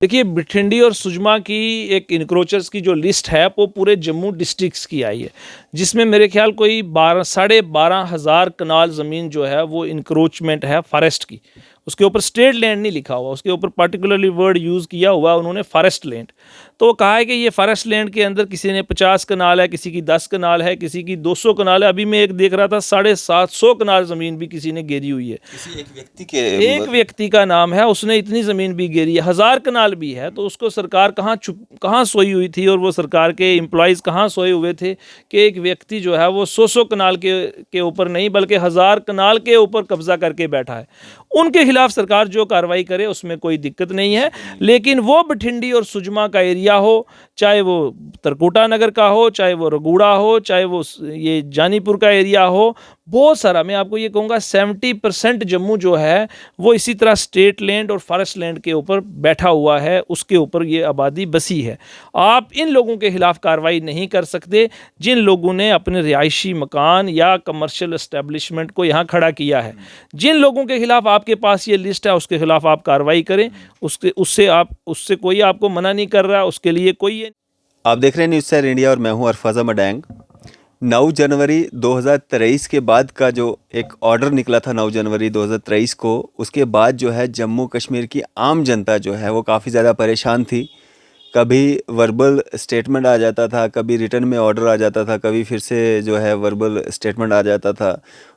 देखिए, बठिंडी और सुजमा की एक इंक्रोचर्स की जो लिस्ट है वो पूरे जम्मू डिस्ट्रिक्ट्स की आई है, जिसमें मेरे ख्याल कोई 12,500 कनाल ज़मीन जो है वो इंक्रोचमेंट है फॉरेस्ट की। उसके ऊपर स्टेट लैंड नहीं लिखा हुआ, उसके ऊपर पर्टिकुलरली वर्ड यूज़ किया हुआ उन्होंने फॉरेस्ट लैंड। तो कहा है कि ये फॉरेस्ट लैंड के अंदर किसी ने 50 कनाल है, किसी की 10 कनाल है, किसी की 200 कनाल है। अभी मैं एक देख रहा था 750 कनाल ज़मीन भी किसी ने घेरी हुई है। किसी एक व्यक्ति का नाम है, उसने इतनी ज़मीन भी घेरी है, 1000 कनाल भी है। तो उसको सरकार कहाँ सोई हुई थी, और वो सरकार के एम्प्लॉयज़ कहाँ सोए हुए थे कि एक व्यक्ति जो है वो 100 कनाल के ऊपर नहीं बल्कि 1000 कनाल के ऊपर कब्जा करके बैठा है। उनके खिलाफ सरकार जो कार्रवाई करे उसमें कोई दिक्कत नहीं है। लेकिन वो बठिंडी और सुजमा का एरिया हो, चाहे वो तरकुटा नगर का हो, चाहे वो रगूड़ा हो, चाहे वो ये जानीपुर का एरिया हो, बहुत सारा, मैं आपको ये कहूँगा 70% जम्मू जो है वो इसी तरह स्टेट लैंड और फॉरेस्ट लैंड के ऊपर बैठा हुआ है, उसके ऊपर ये आबादी बसी है। आप इन लोगों के खिलाफ कार्रवाई नहीं कर सकते जिन लोगों ने अपने रिहायशी मकान या कमर्शियल एस्टेब्लिशमेंट को यहाँ खड़ा किया है। जिन लोगों के खिलाफ आपके पास ये लिस्ट है उसके खिलाफ आप कार्रवाई करें, उससे कोई आपको मना नहीं कर रहा, उसके लिए कोई। आप देख रहे हैं न्यूज़ सैर इंडिया और मैं हूं अरफाजा मडैंग। 9 जनवरी 2023 के बाद का जो एक ऑर्डर निकला था 9 जनवरी 2023 को, उसके बाद जो है जम्मू कश्मीर की आम जनता जो है वो काफ़ी ज़्यादा परेशान थी। कभी वर्बल स्टेटमेंट आ जाता था, कभी रिटर्न में ऑर्डर आ जाता था, कभी फिर से जो है वर्बल स्टेटमेंट आ जाता था।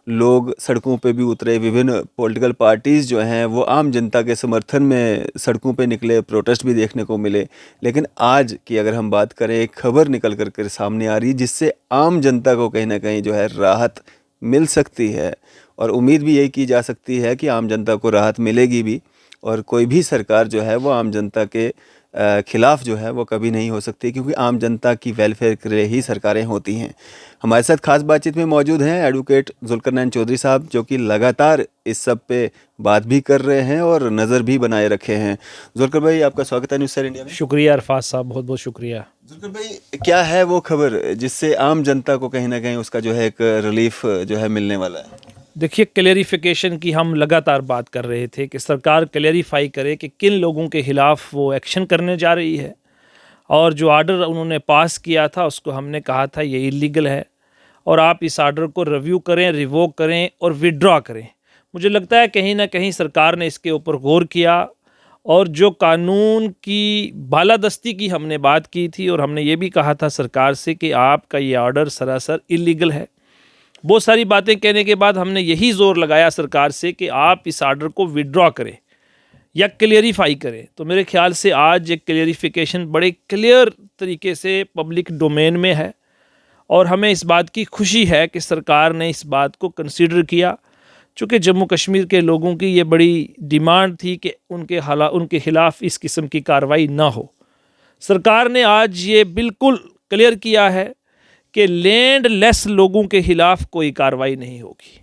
लोग सड़कों पे भी उतरे, विभिन्न पॉलिटिकल पार्टीज़ जो हैं वो आम जनता के समर्थन में सड़कों पे निकले, प्रोटेस्ट भी देखने को मिले। लेकिन आज की अगर हम बात करें, एक खबर निकल कर सामने आ रही है जिससे आम जनता को कहीं ना कहीं जो है राहत मिल सकती है, और उम्मीद भी यही की जा सकती है कि आम जनता को राहत मिलेगी भी, और कोई भी सरकार जो है वो आम जनता के खिलाफ जो है वो कभी नहीं हो सकती, क्योंकि आम जनता की वेलफेयर के लिए ही सरकारें होती हैं। हमारे साथ खास बातचीत में मौजूद हैं एडवोकेट जुल्करनैन चौधरी साहब, जो कि लगातार इस सब पे बात भी कर रहे हैं और नज़र भी बनाए रखे हैं। जुल्कर भाई, आपका स्वागत है न्यूज़ सैर इंडिया में। शुक्रिया अरफाज साहब, बहुत बहुत शुक्रिया। जुल्कर भाई, क्या है वो खबर जिससे आम जनता को कहीं ना कहीं उसका जो है एक रिलीफ जो है मिलने वाला है? देखिए, क्लेरिफिकेशन की हम लगातार बात कर रहे थे कि सरकार क्लेरिफाई करे कि किन लोगों के ख़िलाफ़ वो एक्शन करने जा रही है, और जो आर्डर उन्होंने पास किया था उसको हमने कहा था ये इलीगल है, और आप इस आर्डर को रिव्यू करें, रिवोक करें और विड्रॉ करें। मुझे लगता है कहीं ना कहीं सरकार ने इसके ऊपर गौर किया, और जो कानून की बालादस्ती की हमने बात की थी, और हमने ये भी कहा था सरकार से कि आपका ये आर्डर सरासर इलीगल है। बहुत सारी बातें कहने के बाद हमने यही जोर लगाया सरकार से कि आप इस आर्डर को विड्रॉ करें या क्लियरिफाई करें। तो मेरे ख्याल से आज एक क्लियरिफिकेशन बड़े क्लियर तरीके से पब्लिक डोमेन में है, और हमें इस बात की खुशी है कि सरकार ने इस बात को कंसीडर किया। चूँकि जम्मू कश्मीर के लोगों की ये बड़ी डिमांड थी कि उनके खिलाफ़ इस किस्म की कार्रवाई ना हो। सरकार ने आज ये बिल्कुल क्लियर किया है कि लैंड लेस लोगों के खिलाफ कोई कार्रवाई नहीं होगी,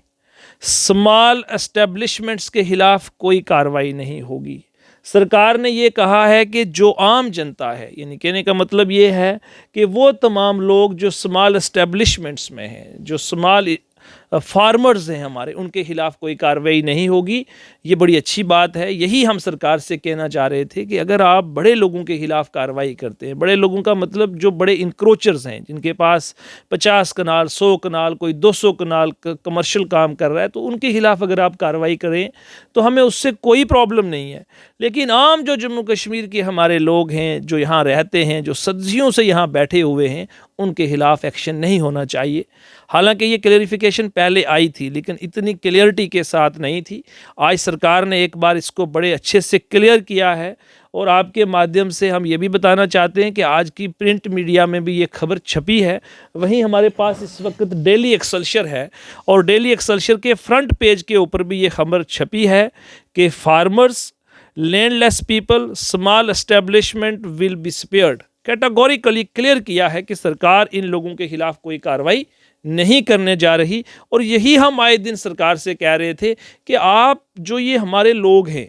स्मॉल एस्टेब्लिशमेंट्स के खिलाफ कोई कार्रवाई नहीं होगी। सरकार ने ये कहा है कि जो आम जनता है, यानी कहने का मतलब ये है कि वो तमाम लोग जो स्मॉल एस्टेब्लिशमेंट्स में हैं, जो स्मॉल फार्मर्स हैं हमारे, उनके खिलाफ कोई कार्रवाई नहीं होगी। ये बड़ी अच्छी बात है। यही हम सरकार से कहना चाह रहे थे कि अगर आप बड़े लोगों के खिलाफ कार्रवाई करते हैं, बड़े लोगों का मतलब जो बड़े इंक्रोचर्स हैं, जिनके पास 50 कनाल, 100 कनाल, कोई 200 कनाल कमर्शियल काम कर रहा है, तो उनके खिलाफ अगर आप कार्रवाई करें तो हमें उससे कोई प्रॉब्लम नहीं है। लेकिन आम जो जम्मू कश्मीर के हमारे लोग हैं, जो यहाँ रहते हैं, जो सदियों से यहाँ बैठे हुए हैं, उनके खिलाफ एक्शन नहीं होना चाहिए। हालांकि ये क्लेरिफिकेशन पहले आई थी, लेकिन इतनी क्लियरिटी के साथ नहीं थी। आज सरकार ने एक बार इसको बड़े अच्छे से क्लियर किया है, और आपके माध्यम से हम ये भी बताना चाहते हैं कि आज की प्रिंट मीडिया में भी ये खबर छपी है। वहीं हमारे पास इस वक्त डेली एक्सेलसियर है, और डेली एक्सेलसियर के फ्रंट पेज के ऊपर भी ये खबर छपी है कि farmers, landless people, small establishment will be spared. Categorically clear किया है कि सरकार इन लोगों के खिलाफ कोई कार्रवाई नहीं करने जा रही। और यही हम आए दिन सरकार से कह रहे थे कि आप जो ये हमारे लोग हैं,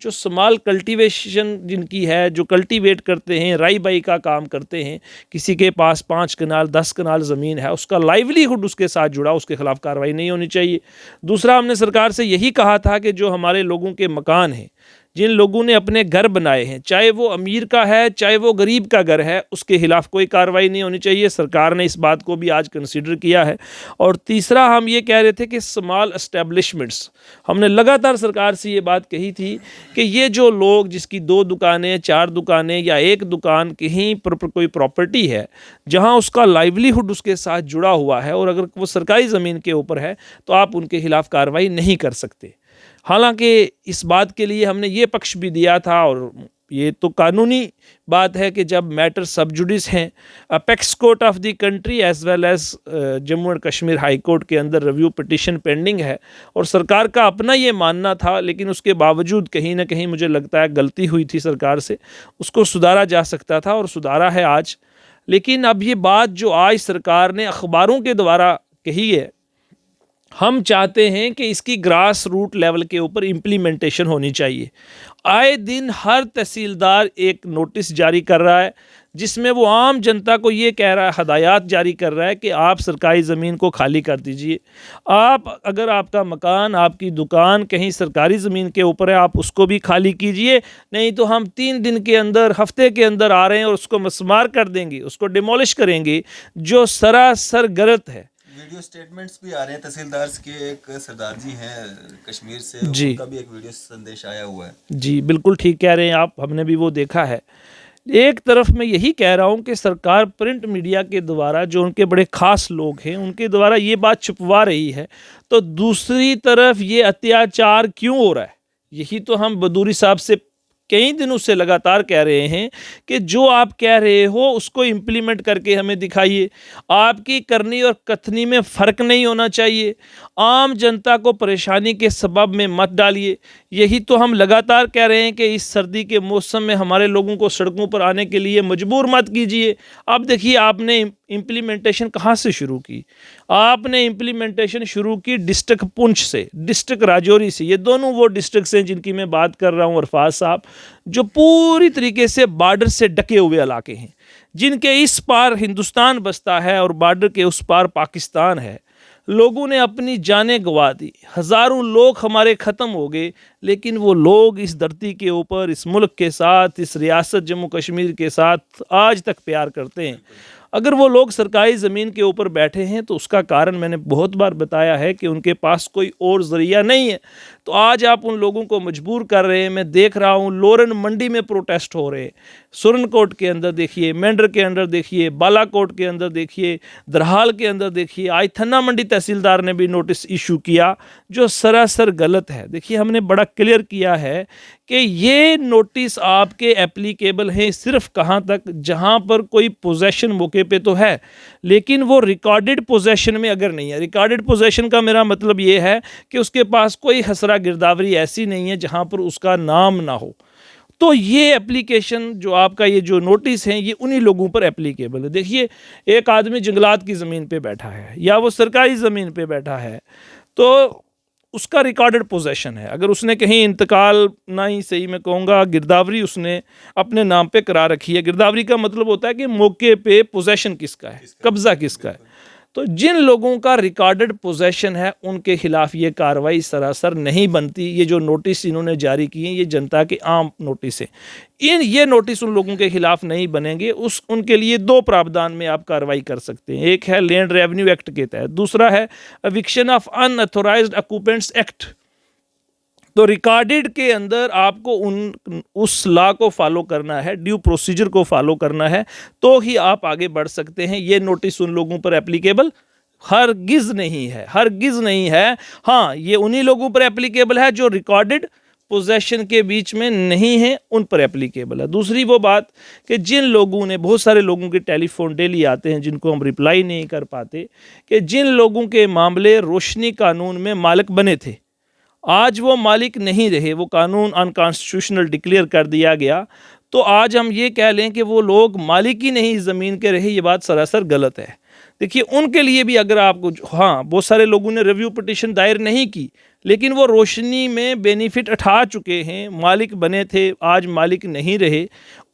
जो स्मॉल कल्टीवेशन जिनकी है, जो कल्टीवेट करते हैं, राई बाई का काम करते हैं, किसी के पास 5 कनाल 10 कनाल ज़मीन है, उसका लाइवलीहुड उसके साथ जुड़ा, उसके खिलाफ कार्रवाई नहीं होनी चाहिए। दूसरा, हमने सरकार से यही कहा था कि जो हमारे लोगों के मकान हैं, जिन लोगों ने अपने घर बनाए हैं, चाहे वो अमीर का है चाहे वो गरीब का घर है, उसके खिलाफ कोई कार्रवाई नहीं होनी चाहिए। सरकार ने इस बात को भी आज कंसीडर किया है। और तीसरा हम ये कह रहे थे कि स्मॉल एस्टेब्लिशमेंट्स, हमने लगातार सरकार से ये बात कही थी कि ये जो लोग जिसकी 2 दुकानें 4 दुकानें या एक दुकान कहीं पर कोई प्रॉपर्टी है जहां उसका लाइवलीहुड उसके साथ जुड़ा हुआ है और अगर वो सरकारी ज़मीन के ऊपर है तो आप उनके खिलाफ कार्रवाई नहीं कर सकते। हालांकि इस बात के लिए हमने ये पक्ष भी दिया था, और ये तो कानूनी बात है कि जब मैटर सब जुडिस हैं, apex court of the country as well as Jammu and Kashmir high court के अंदर रिव्यू पिटिशन पेंडिंग है, और सरकार का अपना ये मानना था, लेकिन उसके बावजूद कहीं ना कहीं मुझे लगता है गलती हुई थी सरकार से, उसको सुधारा जा सकता था और सुधारा है आज। लेकिन अब ये बात जो आज सरकार ने अखबारों के द्वारा कही है, हम चाहते हैं कि इसकी ग्रास रूट लेवल के ऊपर इम्प्लीमेंटेशन होनी चाहिए। आए दिन हर तहसीलदार एक नोटिस जारी कर रहा है जिसमें वो आम जनता को ये कह रहा है, हदायत जारी कर रहा है कि आप सरकारी ज़मीन को खाली कर दीजिए। आप अगर आपका मकान, आपकी दुकान कहीं सरकारी ज़मीन के ऊपर है, आप उसको भी खाली कीजिए, नहीं तो हम 3 दिन के अंदर, हफ्ते के अंदर आ रहे हैं और उसको मस्मार कर देंगे, उसको डिमोलिश करेंगे, जो सरासर गलत है। वीडियो स्टेटमेंट्स भी आ रहे हैं तहसीलदार के, एक सरदार जी हैं कश्मीर से, जी, उनका भी एक वीडियो संदेश आया हुआ है। जी बिल्कुल ठीक कह रहे हैं आप, हमने भी वो देखा है। एक तरफ मैं यही कह रहा हूँ कि सरकार प्रिंट मीडिया के द्वारा जो उनके बड़े ख़ास लोग हैं उनके द्वारा ये बात छुपवा रही है, तो दूसरी तरफ ये अत्याचार क्यों हो रहा है, यही तो हम बदूरी साहब से कई दिनों से लगातार कह रहे हैं कि जो आप कह रहे हो उसको इम्प्लीमेंट करके हमें दिखाइए। आपकी करनी और कथनी में फ़र्क नहीं होना चाहिए। आम जनता को परेशानी के सबब में मत डालिए। यही तो हम लगातार कह रहे हैं कि इस सर्दी के मौसम में हमारे लोगों को सड़कों पर आने के लिए मजबूर मत कीजिए। अब देखिए आपने इम्प्लीमेंटेशन कहाँ से शुरू की? आपने इम्प्लीमेंटेशन शुरू की डिस्ट्रिक्ट पुंछ से, डिस्ट्रिक्ट राजौरी से। ये दोनों वो डिस्ट्रिक्ट हैं जिनकी मैं बात कर रहा हूँ अरफाज साहब, जो पूरी तरीके से बॉर्डर से ढके हुए इलाके हैं, जिनके इस पार हिंदुस्तान बसता है और बॉर्डर के उस पार पाकिस्तान है। लोगों ने अपनी जानें गंवा दी, हज़ारों लोग हमारे ख़त्म हो गए, लेकिन वो लोग इस धरती के ऊपर, इस मुल्क के साथ, इस रियासत जम्मू कश्मीर के साथ आज तक प्यार करते हैं। अगर वो लोग सरकारी ज़मीन के ऊपर बैठे हैं तो उसका कारण मैंने बहुत बार बताया है कि उनके पास कोई और ज़रिया नहीं है। तो आज आप उन लोगों को मजबूर कर रहे हैं। मैं देख रहा हूँ लोरन मंडी में प्रोटेस्ट हो रहे हैं, सुरनकोट के अंदर देखिए, मेंढर के अंदर देखिए, बालाकोट के अंदर देखिए, दरहाल के अंदर देखिए। आज थन्ना मंडी तहसीलदार ने भी नोटिस इशू किया जो सरासर गलत है। देखिए हमने बड़ा क्लियर किया है कि ये नोटिस आपके एप्लीकेबल हैं सिर्फ कहाँ तक, जहाँ पर कोई पोजेशन मौके पे तो है, लेकिन वो रिकॉर्डेड पोजेशन में अगर नहीं है। रिकॉर्डेड पोजेशन का मेरा मतलब ये है कि उसके पास कोई हसरा गिरदावरी ऐसी नहीं है जहाँ पर उसका नाम ना हो। तो ये एप्लीकेशन जो आपका ये जो नोटिस है ये उन्हीं लोगों पर एप्लीकेबल है। देखिए एक आदमी जंगलात की ज़मीन पे बैठा है या वो सरकारी ज़मीन पे बैठा है, तो उसका रिकॉर्डेड पोजेशन है। अगर उसने कहीं इंतकाल, ना ही सही मैं कहूँगा, गिरदावरी उसने अपने नाम पे करा रखी है। गिरदावरी का मतलब होता है कि मौके पे पोजेशन किसका है, कब्ज़ा किसका है। तो जिन लोगों का रिकॉर्डेड पोजेशन है उनके खिलाफ ये कार्रवाई सरासर नहीं बनती। ये जो नोटिस इन्होंने जारी किए हैं ये जनता के आम नोटिस है। ये नोटिस उन लोगों के खिलाफ नहीं बनेंगे। उनके लिए 2 प्रावधान में आप कार्रवाई कर सकते हैं। एक है लैंड रेवेन्यू एक्ट के तहत, दूसरा है eviction of unauthorised occupants act. तो रिकॉर्डेड के अंदर आपको उस लॉ को फॉलो करना है, ड्यू प्रोसीजर को फॉलो करना है, तो ही आप आगे बढ़ सकते हैं। ये नोटिस उन लोगों पर एप्लीकेबल हरगिज़ नहीं है, हरगिज़ नहीं है। हाँ, ये उन्हीं लोगों पर एप्लीकेबल है जो रिकॉर्डेड पोजेशन के बीच में नहीं है, उन पर एप्लीकेबल है। दूसरी वो बात कि जिन लोगों ने, बहुत सारे लोगों के टेलीफोन डेली आते हैं जिनको हम रिप्लाई नहीं कर पाते, कि जिन लोगों के मामले रोशनी कानून में मालिक बने थे, आज वो मालिक नहीं रहे, वो कानून अनकॉन्स्टिट्यूशनल डिक्लेयर कर दिया गया, तो आज हम ये कह लें कि वो लोग मालिक ही नहीं ज़मीन के रहे, ये बात सरासर गलत है। देखिए उनके लिए भी अगर आपको, हाँ बहुत सारे लोगों ने रिव्यू पिटिशन दायर नहीं की, लेकिन वो रोशनी में बेनिफिट उठा चुके हैं, मालिक बने थे, आज मालिक नहीं रहे,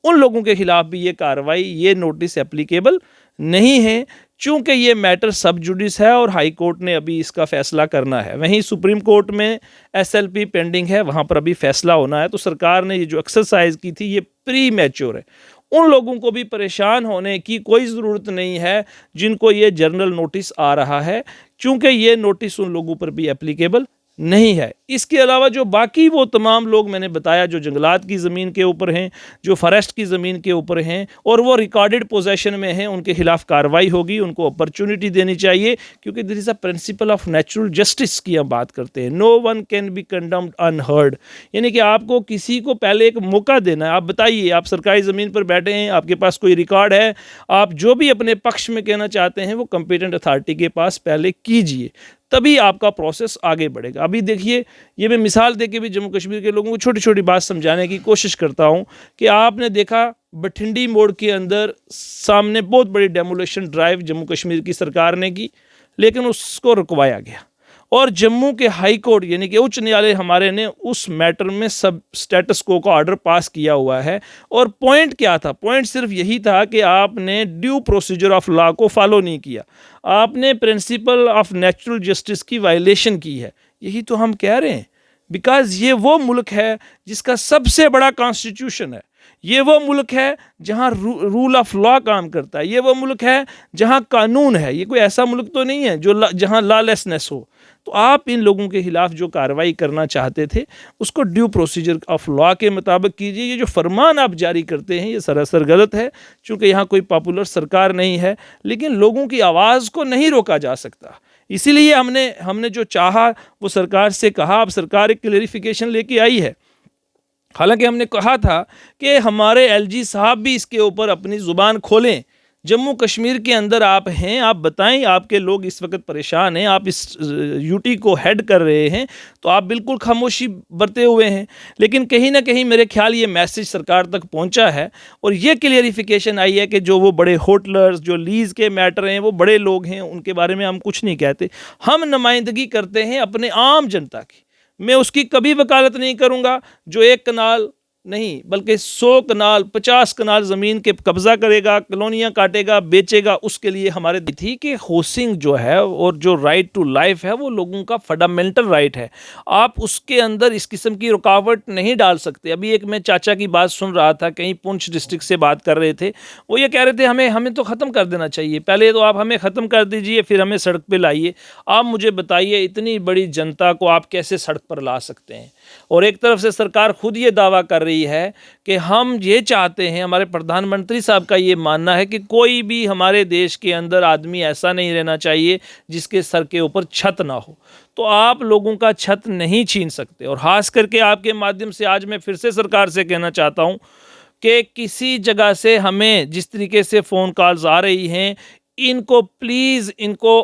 उन लोगों के खिलाफ भी ये कार्रवाई, ये नोटिस एप्लीकेबल नहीं है। चूंकि ये मैटर सब जुडिस है और हाई कोर्ट ने अभी इसका फैसला करना है, वहीं सुप्रीम कोर्ट में एसएलपी पेंडिंग है, वहाँ पर अभी फैसला होना है। तो सरकार ने ये जो एक्सरसाइज की थी ये प्री मैच्योर है। उन लोगों को भी परेशान होने की कोई ज़रूरत नहीं है जिनको ये जर्नल नोटिस आ रहा है, चूँकि ये नोटिस उन लोगों पर भी एप्लीकेबल नहीं है। इसके अलावा जो बाकी वो तमाम लोग मैंने बताया जो जंगलात की ज़मीन के ऊपर हैं, जो फॉरेस्ट की ज़मीन के ऊपर हैं और वो रिकॉर्डेड पोजेशन में हैं, उनके खिलाफ कार्रवाई होगी, उनको अपॉर्चुनिटी देनी चाहिए, क्योंकि this is a principle of natural justice की हम बात करते हैं। No one can be condemned unheard, यानी कि आपको किसी को पहले एक मौका देना है। आप बताइए, आप सरकारी ज़मीन पर बैठे हैं, आपके पास कोई रिकॉर्ड है, आप जो भी अपने पक्ष में कहना चाहते हैं वो कंपिटेंट अथॉरिटी के पास पहले कीजिए, तभी आपका प्रोसेस आगे बढ़ेगा। अभी देखिए, ये मैं मिसाल दे के भी जम्मू कश्मीर के लोगों को छोटी छोटी बात समझाने की कोशिश करता हूँ कि आपने देखा बठिंडी मोड़ के अंदर सामने बहुत बड़ी डेमोलेशन ड्राइव जम्मू कश्मीर की सरकार ने की, लेकिन उसको रुकवाया गया और जम्मू के हाई कोर्ट यानी कि उच्च न्यायालय हमारे ने उस मैटर में सब स्टेटस को का ऑर्डर पास किया हुआ है। और पॉइंट क्या था? पॉइंट सिर्फ यही था कि आपने ड्यू प्रोसीजर ऑफ लॉ को फॉलो नहीं किया, आपने प्रिंसिपल ऑफ नेचुरल जस्टिस की वायलेशन की है। यही तो हम कह रहे हैं, बिकॉज ये वो मुल्क है जिसका सबसे बड़ा कॉन्स्टिट्यूशन है, ये वो मुल्क है जहाँ रूल ऑफ लॉ काम करता है, ये वो मुल्क है जहाँ कानून है। ये कोई ऐसा मुल्क तो नहीं है जो जहाँ लॉलेसनेस हो। तो आप इन लोगों के खिलाफ जो कार्रवाई करना चाहते थे उसको ड्यू प्रोसीजर ऑफ लॉ के मुताबिक कीजिए। ये जो फरमान आप जारी करते हैं ये सरासर गलत है, चूँकि यहाँ कोई पॉपुलर सरकार नहीं है, लेकिन लोगों की आवाज़ को नहीं रोका जा सकता। इसीलिए हमने जो चाहा वो सरकार से कहा। अब सरकार एक क्लेरिफिकेशन लेके आई है। हालांकि हमने कहा था कि हमारे एलजी साहब भी इसके ऊपर अपनी ज़ुबान खोलें। जम्मू कश्मीर के अंदर आप हैं, आप बताएं, आपके लोग इस वक्त परेशान हैं, आप इस यूटी को हेड कर रहे हैं, तो आप बिल्कुल खामोशी बरते हुए हैं। लेकिन कहीं ना कहीं मेरे ख्याल ये मैसेज सरकार तक पहुंचा है और ये क्लियरिफिकेशन आई है कि जो वो बड़े होटलर्स जो लीज़ के मैटर हैं वो बड़े लोग हैं, उनके बारे में हम कुछ नहीं कहते। हम नुमाइंदगी करते हैं अपने आम जनता की। मैं उसकी कभी वकालत नहीं करूँगा जो एक कनाल नहीं बल्कि 100 कनाल 50 कनाल ज़मीन के कब्ज़ा करेगा, कॉलोनियाँ काटेगा, बेचेगा। उसके लिए हमारे थी कि हाउसिंग जो है और जो राइट टू लाइफ है वो लोगों का फंडामेंटल राइट है। आप उसके अंदर इस किस्म की रुकावट नहीं डाल सकते। अभी एक मैं चाचा की बात सुन रहा था, कहीं पुंछ डिस्ट्रिक्ट से बात कर रहे थे, वो ये कह रहे थे हमें तो ख़त्म कर देना चाहिए, पहले तो आप हमें ख़त्म कर दीजिए फिर हमें सड़क पर लाइए। आप मुझे बताइए इतनी बड़ी जनता को आप कैसे सड़क पर ला सकते हैं? और एक तरफ से सरकार खुद ये दावा कर रही है कि हम ये चाहते हैं, हमारे प्रधानमंत्री साहब का ये मानना है कि कोई भी हमारे देश के अंदर आदमी ऐसा नहीं रहना चाहिए जिसके सर के ऊपर छत ना हो। तो आप लोगों का छत नहीं छीन सकते। और ख़ास करके आपके माध्यम से आज मैं फिर से सरकार से कहना चाहता हूँ कि किसी जगह से हमें जिस तरीके से फ़ोन कॉल्स आ रही हैं, इनको प्लीज़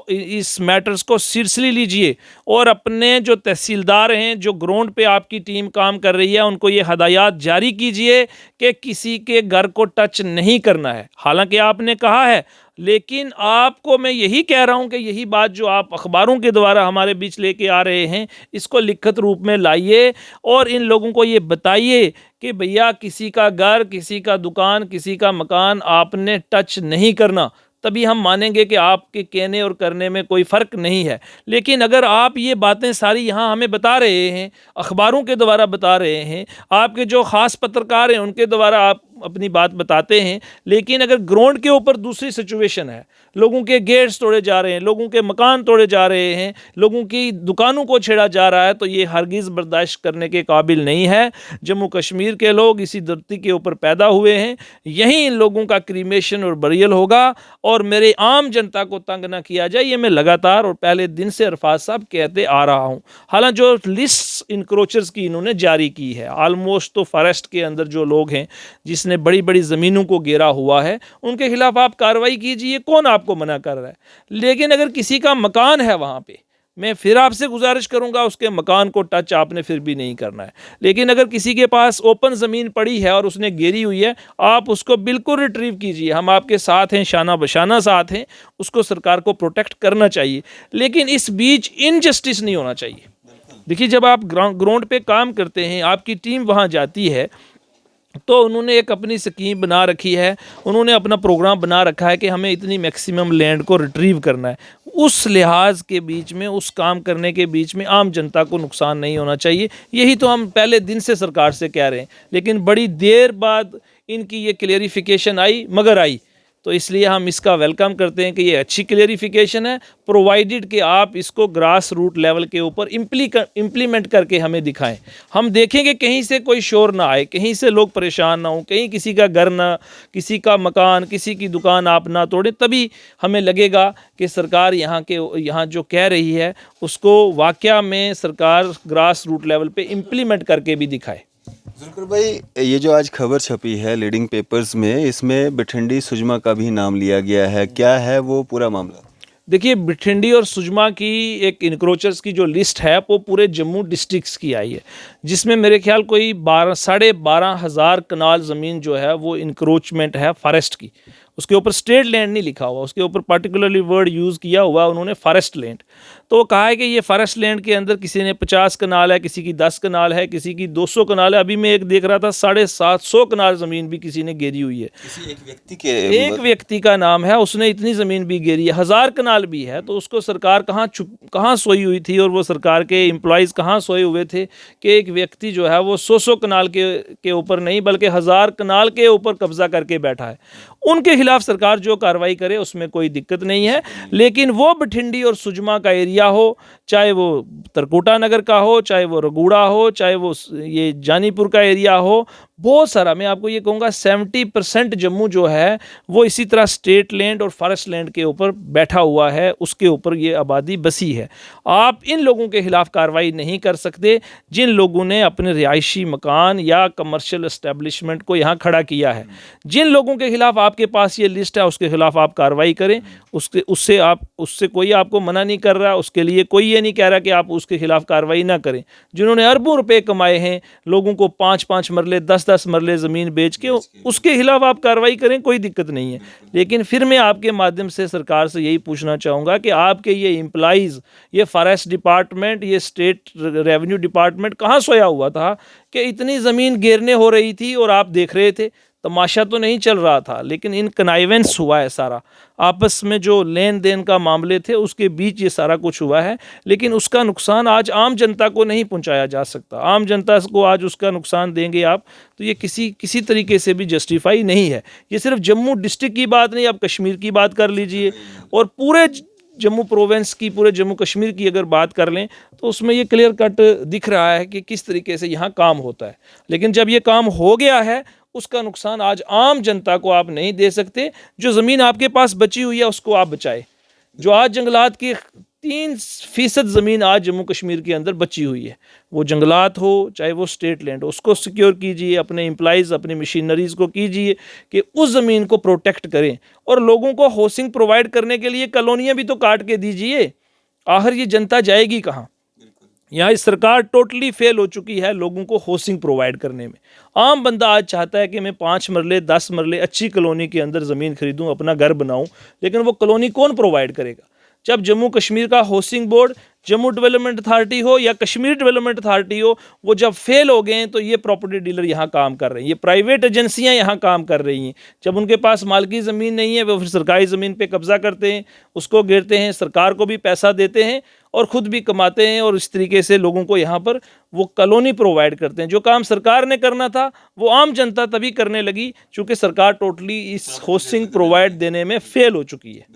इस मैटर्स को सीरियसली लीजिए और अपने जो तहसीलदार हैं, जो ग्राउंड पे आपकी टीम काम कर रही है, उनको ये हदायत जारी कीजिए कि किसी के घर को टच नहीं करना है। हालांकि आपने कहा है, लेकिन आपको मैं यही कह रहा हूं कि यही बात जो आप अखबारों के द्वारा हमारे बीच लेके आ रहे हैं, इसको लिखित रूप में लाइए और इन लोगों को ये बताइए कि भैया किसी का घर, किसी का दुकान, किसी का मकान आपने टच नहीं करना। तभी हम मानेंगे कि आपके कहने और करने में कोई फ़र्क नहीं है। लेकिन अगर आप ये बातें सारी यहाँ हमें बता रहे हैं, अखबारों के द्वारा बता रहे हैं, आपके जो ख़ास पत्रकार हैं उनके द्वारा आप अपनी बात बताते हैं, लेकिन अगर ग्राउंड के ऊपर दूसरी सिचुएशन है, लोगों के गेट्स तोड़े जा रहे हैं, लोगों के मकान तोड़े जा रहे हैं, लोगों की दुकानों को छेड़ा जा रहा है, तो ये हरगिज़ बर्दाश्त करने के काबिल नहीं है। जम्मू कश्मीर के लोग इसी धरती के ऊपर पैदा हुए हैं, यहीं इन लोगों का क्रीमेशन और बरियल होगा और मेरे आम जनता को तंग ना किया जाए, ये मैं लगातार और पहले दिन से अरफाज साहब कहते आ रहा हूँ। हालांकि जो लिस्ट इंक्रोचर्स की इन्होंने जारी की है, ऑलमोस्ट तो फॉरेस्ट के अंदर जो लोग हैं जिसने बड़ी बड़ी ज़मीनों को घेरा हुआ है, उनके खिलाफ आप कार्रवाई कीजिए, कौन आपको मना कर रहा है। लेकिन अगर किसी का मकान है वहाँ पे, मैं फिर आपसे गुजारिश करूंगा उसके मकान को टच आपने फिर भी नहीं करना है। लेकिन अगर किसी के पास ओपन ज़मीन पड़ी है और उसने घेरी हुई है, आप उसको बिल्कुल रिट्रीव कीजिए, हम आपके साथ हैं, शाना बशाना साथ हैं, उसको सरकार को प्रोटेक्ट करना चाहिए। लेकिन इस बीच इनजस्टिस नहीं होना चाहिए। देखिए, जब आप ग्राउंड पे काम करते हैं, आपकी टीम वहाँ जाती है तो उन्होंने एक अपनी स्कीम बना रखी है, उन्होंने अपना प्रोग्राम बना रखा है कि हमें इतनी मैक्सिमम लैंड को रिट्रीव करना है। उस लिहाज के बीच में, उस काम करने के बीच में आम जनता को नुकसान नहीं होना चाहिए। यही तो हम पहले दिन से सरकार से कह रहे हैं, लेकिन बड़ी देर बाद इनकी ये क्लेरिफिकेशन आई, मगर आई। तो इसलिए हम इसका वेलकम करते हैं कि ये अच्छी क्लेरिफिकेशन है, प्रोवाइडेड कि आप इसको ग्रास रूट लेवल के ऊपर इम्प्लीमेंट करके हमें दिखाएं। हम देखेंगे कहीं से कोई शोर ना आए, कहीं से लोग परेशान ना हों, कहीं किसी का घर ना, किसी का मकान, किसी की दुकान आप ना तोड़ें, तभी हमें लगेगा कि सरकार यहाँ जो कह रही है उसको वाकया में सरकार ग्रास रूट लेवल पे इम्प्लीमेंट करके भी दिखाए। जुल्फिकार भाई, ये जो आज खबर छपी है लीडिंग पेपर्स में, इसमें बिठंडी सुजमा का भी नाम लिया गया है, क्या है वो पूरा मामला? देखिए, बिठंडी और सुजमा की एक इनक्रोचर्स की जो लिस्ट है वो पूरे जम्मू डिस्ट्रिक्ट्स की आई है, जिसमें मेरे ख्याल कोई 12,500 कनाल ज़मीन जो है वो इनक्रोचमेंट है फॉरेस्ट की। उसके ऊपर स्टेट लैंड नहीं लिखा हुआ, उसके ऊपर पार्टिकुलरली वर्ड यूज़ किया हुआ उन्होंने फॉरेस्ट लैंड। तो वो कहा है कि ये फॉरेस्ट लैंड के अंदर किसी ने 50 कनाल है, किसी की 10 कनाल है, किसी की 200 कनाल है। अभी मैं एक देख रहा था 750 कनाल ज़मीन भी किसी ने घेरी हुई है। किसी एक व्यक्ति का नाम है, उसने इतनी ज़मीन भी घेरी है, 1000 कनाल भी है। तो उसको सरकार कहाँ सोई हुई थी, और वो सरकार के एम्प्लॉयज़ कहाँ सोए हुए थे कि एक व्यक्ति जो है वो 100 कनाल के ऊपर नहीं बल्कि 1000 कनाल के ऊपर कब्जा करके बैठा है। उनके खिलाफ सरकार जो कार्रवाई करे उसमें कोई दिक्कत नहीं है, लेकिन वो बठिंडी और सुजमा का एरिया हो, चाहे वो तरकोटा नगर का हो, चाहे वो रगूड़ा हो, चाहे वो ये जानीपुर का एरिया हो, बहुत सारा, मैं आपको ये कहूँगा 70% जम्मू जो है वो इसी तरह स्टेट लैंड और फॉरेस्ट लैंड के ऊपर बैठा हुआ है, उसके ऊपर ये आबादी बसी है। आप इन लोगों के खिलाफ कार्रवाई नहीं कर सकते जिन लोगों ने अपने रिहायशी मकान या कमर्शियल एस्टेब्लिशमेंट को यहाँ खड़ा किया है। जिन लोगों के खिलाफ आपके पास ये लिस्ट है उसके खिलाफ आप कार्रवाई करें, उससे कोई आपको मना नहीं कर रहा, उसके लिए कोई ये नहीं कह रहा कि आप उसके खिलाफ कार्रवाई ना करें। जिन्होंने अरबों रुपए कमाए हैं, लोगों को 5-5 मरले 10-10 मरले ज़मीन बेच के, उसके खिलाफ आप कार्रवाई करें, कोई दिक्कत नहीं है। लेकिन फिर मैं आपके माध्यम से सरकार से यही पूछना चाहूँगा कि आपके ये एम्प्लॉइज़, ये फॉरेस्ट डिपार्टमेंट, ये स्टेट रेवेन्यू डिपार्टमेंट कहाँ सोया हुआ था कि इतनी ज़मीन घेरने हो रही थी और आप देख रहे थे? तमाशा तो नहीं चल रहा था, लेकिन इन कनाइवेंस हुआ है सारा, आपस में जो लेन देन का मामले थे उसके बीच ये सारा कुछ हुआ है। लेकिन उसका नुकसान आज आम जनता को नहीं पहुंचाया जा सकता। आम जनता को आज उसका नुकसान देंगे आप, तो ये किसी तरीके से भी जस्टिफाई नहीं है। ये सिर्फ जम्मू डिस्ट्रिक्ट की बात नहीं, आप कश्मीर की बात कर लीजिए, और पूरे जम्मू प्रोविंस की, पूरे जम्मू कश्मीर की अगर बात कर लें तो उसमें ये क्लियर कट दिख रहा है कि किस तरीके से यहाँ काम होता है। लेकिन जब ये काम हो गया है, उसका नुकसान आज आम जनता को आप नहीं दे सकते। जो ज़मीन आपके पास बची हुई है उसको आप बचाए। जो आज जंगलात की 3% ज़मीन आज जम्मू कश्मीर के अंदर बची हुई है, वो जंगलात हो चाहे वो स्टेट लैंड हो, उसको सिक्योर कीजिए, अपने एम्प्लॉइज़, अपनी मशीनरीज़ को कीजिए कि उस ज़मीन को प्रोटेक्ट करें, और लोगों को हाउसिंग प्रोवाइड करने के लिए कॉलोनियाँ भी तो काट के दीजिए। आखिर ये जनता जाएगी कहाँ? यहाँ इस सरकार टोटली फेल हो चुकी है लोगों को हाउसिंग प्रोवाइड करने में। आम बंदा आज चाहता है कि मैं 5 मरले 10 मरले अच्छी कॉलोनी के अंदर ज़मीन खरीदूं, अपना घर बनाऊं, लेकिन वो कॉलोनी कौन प्रोवाइड करेगा? जब जम्मू कश्मीर का housing board, Jammu development authority हो या कश्मीर डेवलपमेंट अथॉरिटी हो, वो जब फेल हो गए हैं तो ये प्रॉपर्टी डीलर यहाँ काम कर रहे हैं, ये प्राइवेट एजेंसियाँ यहाँ काम कर रही हैं। जब उनके पास मालकी ज़मीन नहीं है, वो फिर सरकारी ज़मीन पे कब्ज़ा करते हैं, उसको घेरते हैं, सरकार को भी पैसा देते हैं और ख़ुद भी कमाते हैं, और इस तरीके से लोगों को यहाँ पर वो कॉलोनी प्रोवाइड करते हैं। जो काम सरकार ने करना था वो आम जनता तभी करने लगी चूँकि सरकार टोटली इस हाउसिंग प्रोवाइड देने में फेल हो चुकी है।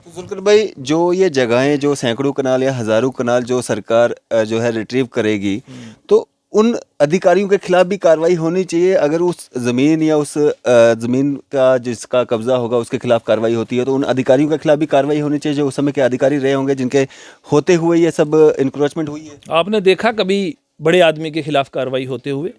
तो जुल्फिकार भाई, जो ये जगहें जो सैकड़ों कनाल या हज़ारों कनाल जो सरकार जो है रिट्रीव करेगी, तो उन अधिकारियों के खिलाफ भी कार्रवाई होनी चाहिए। अगर उस ज़मीन या उस ज़मीन का जिसका कब्ज़ा होगा उसके खिलाफ कार्रवाई होती है, तो उन अधिकारियों के खिलाफ भी कार्रवाई होनी चाहिए जो उस समय के अधिकारी रहे होंगे, जिनके होते हुए ये सब इंक्रोचमेंट हुई है। आपने देखा कभी बड़े आदमी के खिलाफ कार्रवाई होते हुए?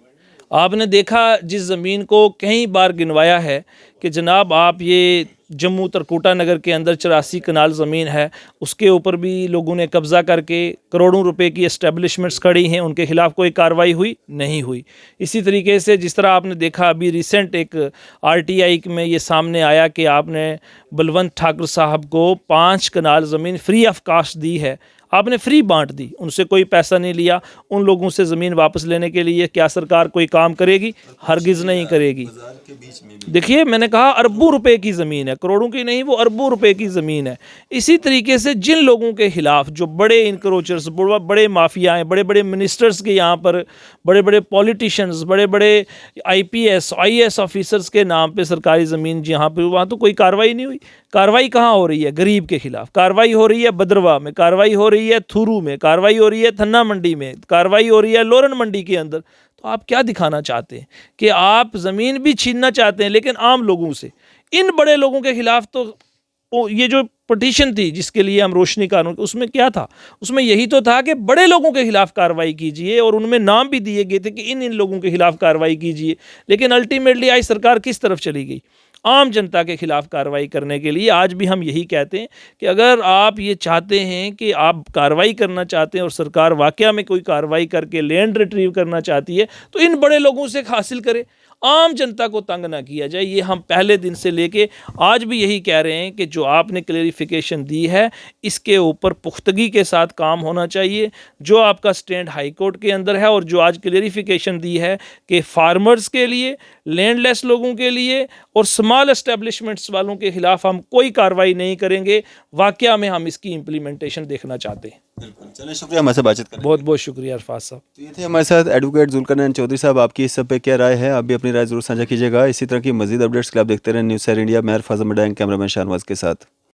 आपने देखा जिस ज़मीन को कई बार गिनवाया है कि जनाब आप ये जम्मू तरकोटा नगर के अंदर 84 कनाल ज़मीन है, उसके ऊपर भी लोगों ने कब्ज़ा करके करोड़ों रुपए की एस्टेब्लिशमेंट्स खड़ी हैं, उनके खिलाफ कोई कार्रवाई हुई नहीं हुई। इसी तरीके से जिस तरह आपने देखा अभी रिसेंट एक RTI में ये सामने आया कि आपने बलवंत ठाकुर साहब को 5 कनाल ज़मीन फ्री ऑफ कास्ट दी है। आपने फ्री बांट दी, उनसे कोई पैसा नहीं लिया। उन लोगों से ज़मीन वापस लेने के लिए क्या सरकार कोई काम करेगी? हरगिज़ नहीं करेगी। देखिए, मैंने कहा अरबों रुपए की ज़मीन है, करोड़ों की नहीं, वो अरबों रुपए की ज़मीन है। इसी तरीके से जिन लोगों के खिलाफ जो बड़े इंक्रोचर्स, बड़े माफिया हैं, बड़े बड़े मिनिस्टर्स के यहाँ पर, बड़े बड़े पॉलिटिशियंस, बड़े बड़े IPS IAS ऑफिसर्स के नाम पे सरकारी ज़मीन जहाँ पे, वहाँ तो कोई कार्रवाई नहीं हुई। कार्रवाई कहाँ हो रही है? गरीब के खिलाफ कार्रवाई हो रही है, बदरवा में कार्रवाई हो रही है, थुरू में कार्रवाई हो रही है, थन्ना मंडी में कार्रवाई हो रही है, लोरन मंडी के अंदर। तो आप क्या दिखाना चाहते हैं कि आप ज़मीन भी छीनना चाहते हैं, लेकिन आम लोगों से। इन बड़े लोगों के खिलाफ तो ये जो पटिशन थी जिसके लिए हम रोशनी कानून, उसमें क्या था? उसमें यही तो था कि बड़े लोगों के खिलाफ कार्रवाई कीजिए, और उनमें नाम भी दिए गए थे कि इन लोगों के खिलाफ कार्रवाई कीजिए। लेकिन अल्टीमेटली आज सरकार किस तरफ चली गई? आम जनता के खिलाफ कार्रवाई करने के लिए। आज भी हम यही कहते हैं कि अगर आप ये चाहते हैं कि आप कार्रवाई करना चाहते हैं और सरकार वाकया में कोई कार्रवाई करके लैंड रिट्रीव करना चाहती है, तो इन बड़े लोगों से हासिल करे, आम जनता को तंग ना किया जाए। ये हम पहले दिन से लेके आज भी यही कह रहे हैं कि जो आपने क्लेरिफिकेशन दी है, इसके ऊपर पुख्तगी के साथ काम होना चाहिए। जो आपका स्टैंड हाई कोर्ट के अंदर है, और जो आज क्लेरिफिकेशन दी है कि फार्मर्स के लिए, लैंडलेस लोगों के लिए और स्मॉल एस्टेब्लिशमेंट्स वालों के खिलाफ हम कोई कार्रवाई नहीं करेंगे। वाकया में हम इसकी इम्प्लीमेंटेशन देखना चाहते हैं। बिल्कुल, चलिए शुक्रिया हमारे से बातचीत करने। बहुत बहुत शुक्रिया अरफाज साहब। तो ये थे हमारे साथ एडवोकेट जुल्करनैन चौधरी साहब। आपकी इस सब पे क्या राय है? आप भी अपनी राय जरूर साझा कीजिएगा। इसी तरह की मजीद अपडेट्स के लिए आप देखते रहें न्यूज़ 7 इंडिया। मैं अरफाज मडैंग, कैमरामैन शाहनवाज के साथ।